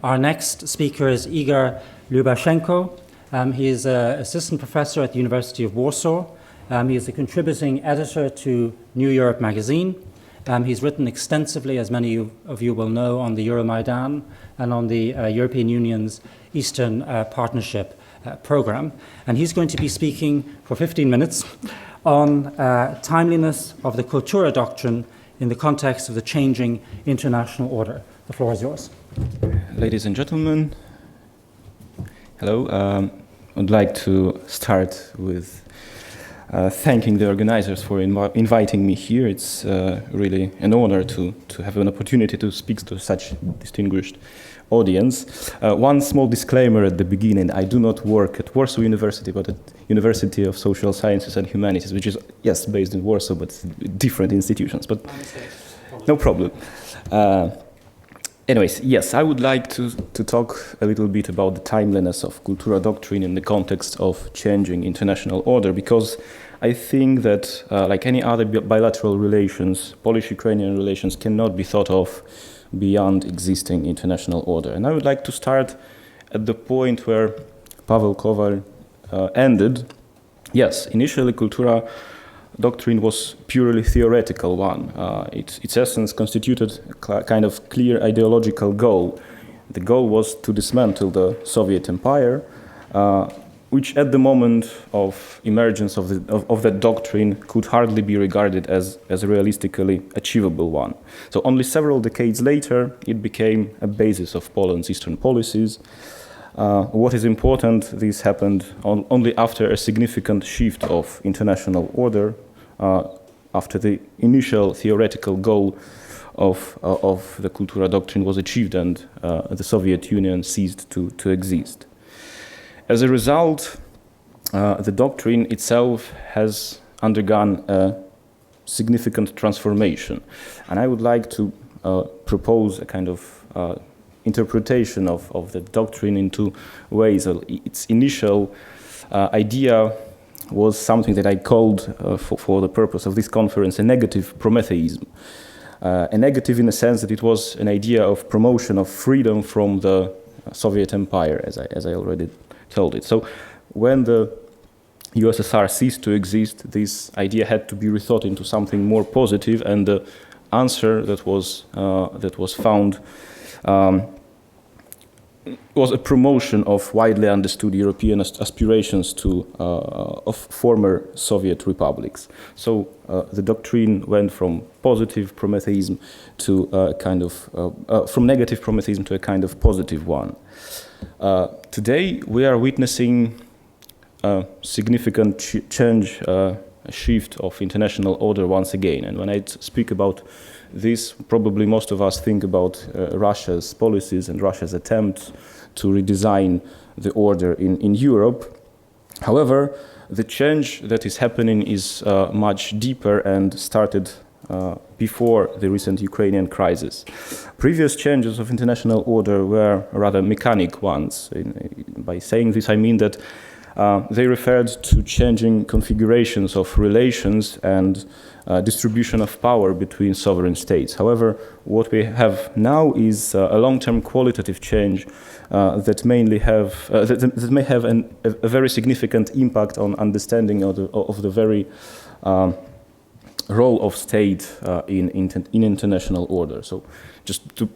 Our next speaker is Igor Lyubashenko. He is an assistant professor at the University of Warsaw. He is a contributing editor to New Europe magazine. He's written extensively, as many of you will know, on the Euromaidan and on the European Union's Eastern Partnership program. And he's going to be speaking for 15 minutes on timeliness of the Kultura doctrine in the context of the changing international order. The floor is yours. Ladies and gentlemen, hello. I'd like to start with thanking the organizers for inviting me here. It's really an honor to have an opportunity to speak to such distinguished audience. One small disclaimer at the beginning: I do not work at Warsaw University, but at University of Social Sciences and Humanities, which is, yes, based in Warsaw, but different institutions, but no problem. Anyways, yes, I would like to talk a little bit about the timeliness of Kultura doctrine in the context of changing international order, because I think that, like any other bilateral relations, Polish-Ukrainian relations cannot be thought of beyond existing international order. And I would like to start at the point where Paweł Kowal ended. Yes, initially Kultura doctrine was purely theoretical one. Its essence constituted a kind of clear ideological goal. The goal was to dismantle the Soviet Empire, which at the moment of emergence of that doctrine could hardly be regarded as a realistically achievable one. So only several decades later, it became a basis of Poland's Eastern policies. What is important, this happened only after a significant shift of international order, after the initial theoretical goal of the Kultura doctrine was achieved and the Soviet Union ceased to exist. As a result, the doctrine itself has undergone a significant transformation. And I would like to propose a kind of interpretation of the doctrine in two ways. Its initial idea was something that I called, for the purpose of this conference, a negative Prometheism. A negative in the sense that it was an idea of promotion of freedom from the Soviet Empire, as I already told it. So when the USSR ceased to exist, this idea had to be rethought into something more positive, and the answer that was found was a promotion of widely understood European aspirations of former Soviet republics. So the doctrine went from positive Prometheism to a kind of from negative Prometheism to a kind of positive one. Today we are witnessing a significant change, a shift of international order once again. And when I speak about this, probably most of us think about Russia's policies and Russia's attempts to redesign the order in Europe. However, the change that is happening is much deeper and started before the recent Ukrainian crisis. Previous changes of international order were rather mechanic ones. By saying this, I mean that they referred to changing configurations of relations and distribution of power between sovereign states. However, what we have now is a long-term qualitative change that may have a very significant impact on understanding of the very role of state in international order. So, just to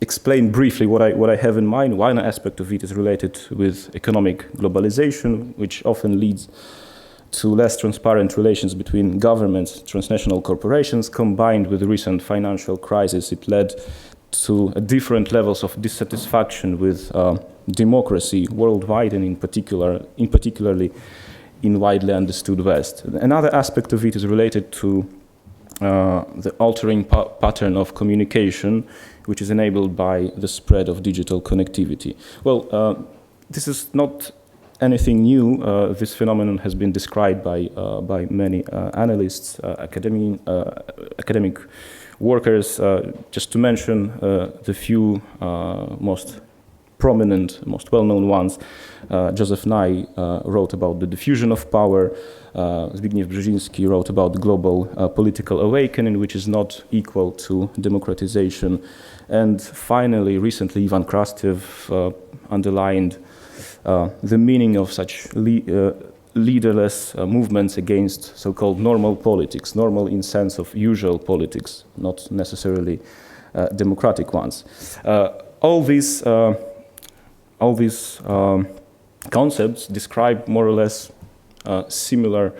explain briefly what I have in mind, one aspect of it is related with economic globalization, which often leads to less transparent relations between governments, transnational corporations. Combined with the recent financial crisis, it led to different levels of dissatisfaction with democracy worldwide, and particularly in widely understood West. Another aspect of it is related to the altering pattern of communication, which is enabled by the spread of digital connectivity. Well, this is not anything new. This phenomenon has been described by many analysts, academic workers. Just to mention the few most prominent, most well-known ones. Joseph Nye wrote about the diffusion of power. Zbigniew Brzezinski wrote about the global political awakening, which is not equal to democratization. And finally, recently, Ivan Krastev underlined the meaning of such leaderless movements against so-called normal politics, normal in sense of usual politics, not necessarily democratic ones. All these concepts describe more or less similar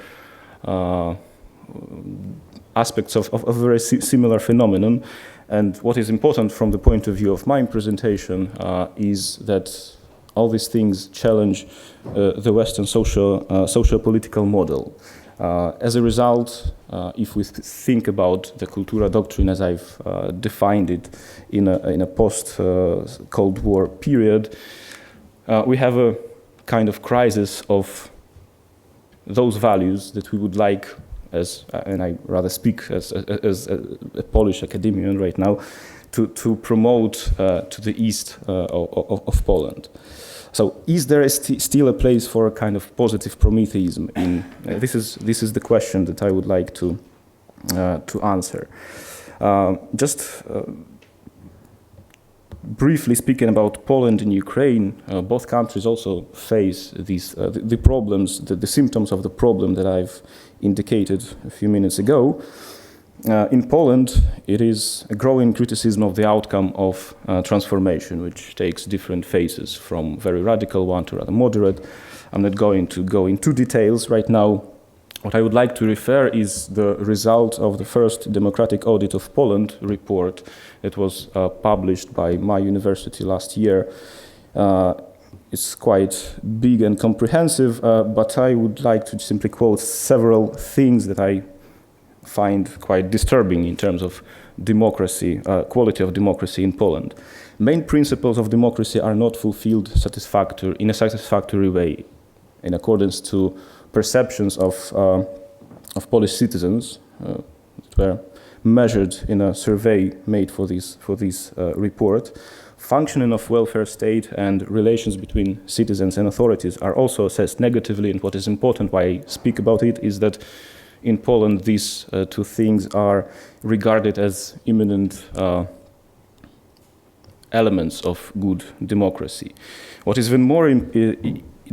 aspects of a very similar phenomenon. And what is important from the point of view of my presentation is that all these things challenge the Western social-political model. As a result, if we think about the Kultura doctrine as I've defined it in a post-Cold War period, we have a kind of crisis of those values that we would like, and I rather speak as a Polish academician right now, to promote to the east of Poland. So, is there still a place for a kind of positive Prometheism? This is the question that I would like to answer. Briefly speaking about Poland and Ukraine, both countries also face the problems, the symptoms of the problem that I've indicated a few minutes ago. In Poland, it is a growing criticism of the outcome of transformation, which takes different phases, from very radical one to rather moderate. I'm not going to go into details right now. What I would like to refer is the result of the first Democratic Audit of Poland report that was published by my university last year. It's quite big and comprehensive, but I would like to simply quote several things that I find quite disturbing in terms of democracy, quality of democracy in Poland. Main principles of democracy are not fulfilled in a satisfactory way, in accordance to perceptions of Polish citizens that were measured in a survey made for this report. Functioning of welfare state and relations between citizens and authorities are also assessed negatively, and what is important, why I speak about it, is that in Poland these two things are regarded as imminent elements of good democracy. What is even more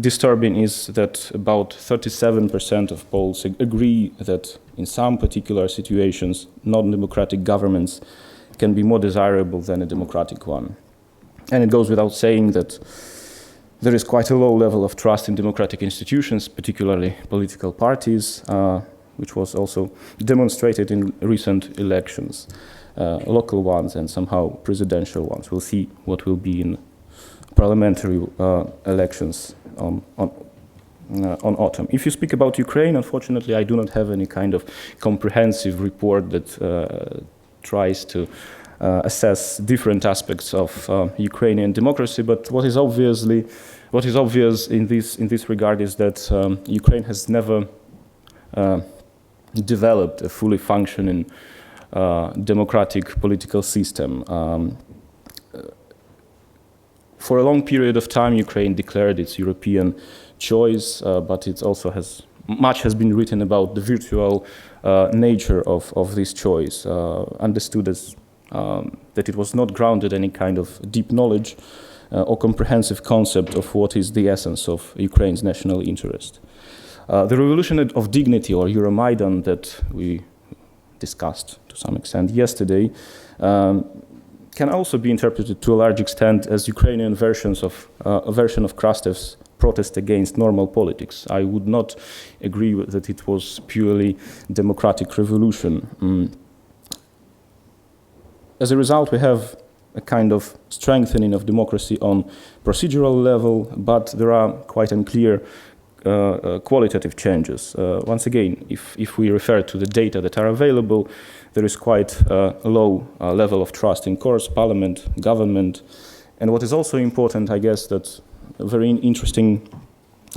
disturbing is that about 37% of Poles agree that in some particular situations, non-democratic governments can be more desirable than a democratic one. And it goes without saying that there is quite a low level of trust in democratic institutions, particularly political parties, which was also demonstrated in recent elections, local ones and somehow presidential ones. We'll see what will be in parliamentary elections on autumn. If you speak about Ukraine, unfortunately, I do not have any kind of comprehensive report that tries to assess different aspects of Ukrainian democracy. But what is obvious in this regard is that Ukraine has never developed a fully functioning democratic political system. For a long period of time, Ukraine declared its European choice, but it also much has been written about the virtual nature of this choice, understood as that it was not grounded in any kind of deep knowledge or comprehensive concept of what is the essence of Ukraine's national interest. The revolution of dignity, or Euromaidan, that we discussed to some extent yesterday, can also be interpreted to a large extent as Ukrainian a version of Krastev's protest against normal politics. I would not agree that it was purely democratic revolution. As a result, we have a kind of strengthening of democracy on procedural level, but there are quite unclear qualitative changes. Once again, if we refer to the data that are available, there is quite a low level of trust in courts, parliament, government. And what is also important, I guess, that a very interesting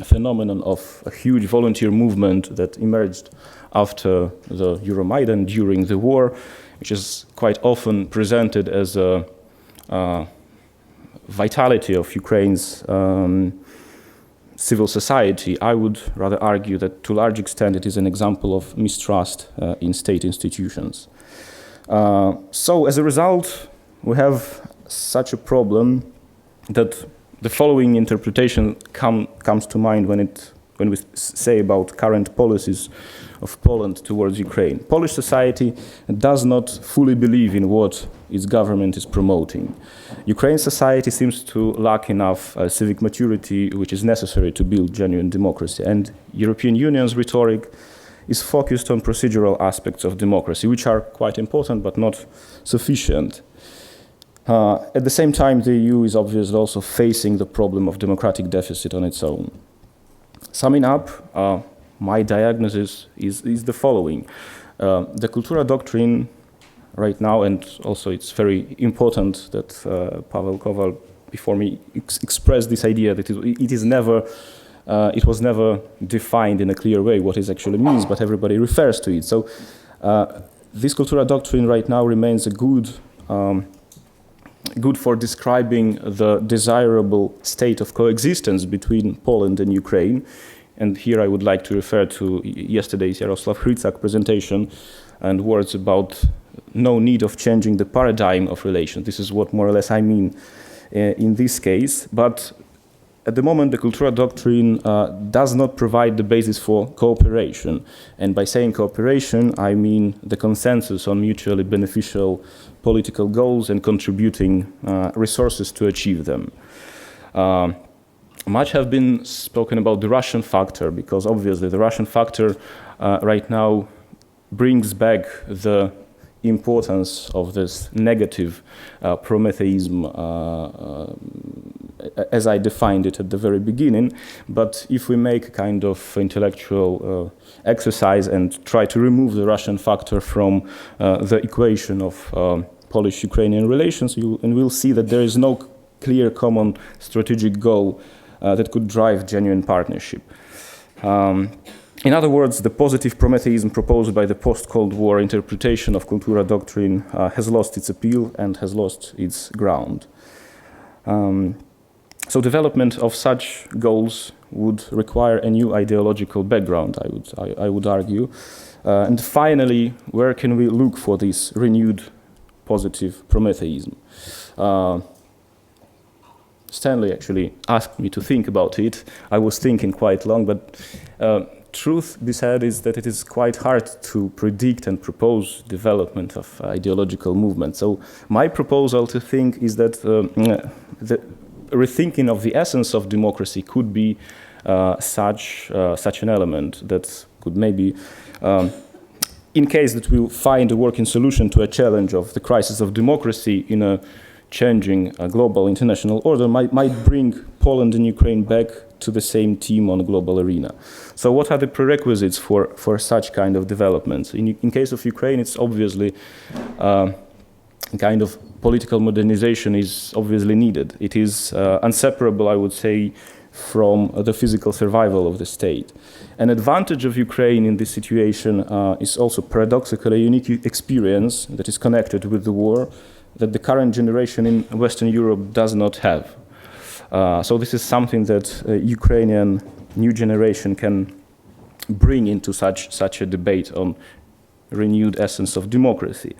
phenomenon of a huge volunteer movement that emerged after the Euromaidan during the war, which is quite often presented as a vitality of Ukraine's civil society, I would rather argue that to a large extent it is an example of mistrust in state institutions. So as a result, we have such a problem that the following interpretation comes to mind when we say about current policies of Poland towards Ukraine. Polish society does not fully believe in what its government is promoting. Ukraine society seems to lack enough civic maturity which is necessary to build genuine democracy, and European Union's rhetoric is focused on procedural aspects of democracy, which are quite important but not sufficient. At the same time, the EU is obviously also facing the problem of democratic deficit on its own. Summing up, my diagnosis is the following. The Kultura doctrine right now, and also it's very important that Paweł Kowal before me expressed this idea that it was never defined in a clear way what it actually means, but everybody refers to it. So this Kultura doctrine right now remains a good for describing the desirable state of coexistence between Poland and Ukraine. And here I would like to refer to yesterday's Jarosław Hrycak presentation and words about no need of changing the paradigm of relations. This is what more or less I mean in this case. But at the moment, the Kultura doctrine does not provide the basis for cooperation. And by saying cooperation, I mean the consensus on mutually beneficial political goals and contributing resources to achieve them. Much have been spoken about the Russian factor, because obviously the Russian factor right now brings back the importance of this negative Prometheism as I defined it at the very beginning. But if we make a kind of intellectual exercise and try to remove the Russian factor from the equation of Polish-Ukrainian relations, and we'll see that there is no clear common strategic goal that could drive genuine partnership. In other words, the positive Prometheism proposed by the post-Cold War interpretation of Kultura doctrine has lost its appeal and has lost its ground. So development of such goals would require a new ideological background, I would argue. And finally, where can we look for this renewed positive Prometheism? Stanley actually asked me to think about it. I was thinking quite long, but truth be said is that it is quite hard to predict and propose development of ideological movement. So my proposal to think is that the rethinking of the essence of democracy could be such an element that could maybe, in case that we'll find a working solution to a challenge of the crisis of democracy in a changing global international order, might bring Poland and Ukraine back to the same team on a global arena. So what are the prerequisites for such kind of developments? In case of Ukraine, it's obviously kind of political modernization is obviously needed. It is inseparable, I would say, from the physical survival of the state. An advantage of Ukraine in this situation is also paradoxically a unique experience that is connected with the war that the current generation in Western Europe does not have. So this is something that Ukrainian new generation can bring into such a debate on renewed essence of democracy.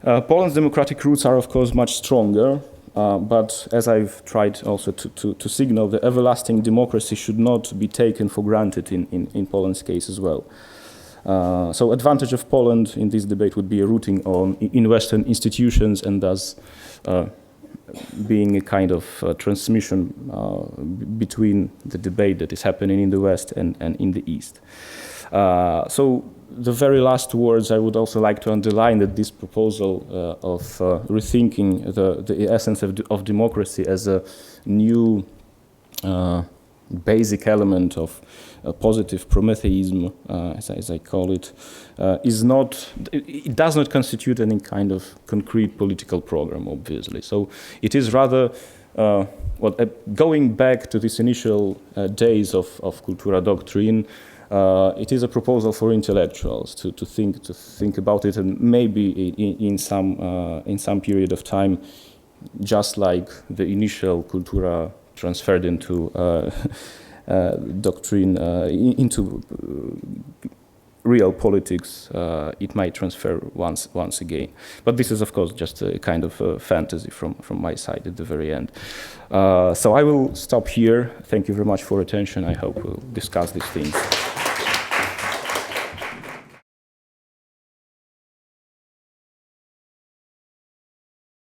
Poland's democratic roots are, of course, much stronger, but as I've tried also to signal, the everlasting democracy should not be taken for granted in Poland's case as well. So advantage of Poland in this debate would be a rooting in Western institutions and thus being a kind of transmission between the debate that is happening in the West and in the East. So the very last words I would also like to underline that this proposal of rethinking the essence of democracy as a new basic element of positive Prometheism, as I call it, it does not constitute any kind of concrete political program, obviously. So it is rather, going back to these initial days of Kultura doctrine, it is a proposal for intellectuals to think about it, and maybe in some period of time just like the initial cultura transferred into doctrine, into real politics, it might transfer once again. But this is, of course, just a kind of a fantasy from my side at the very end. So I will stop here. Thank you very much for attention. I hope we'll discuss these things.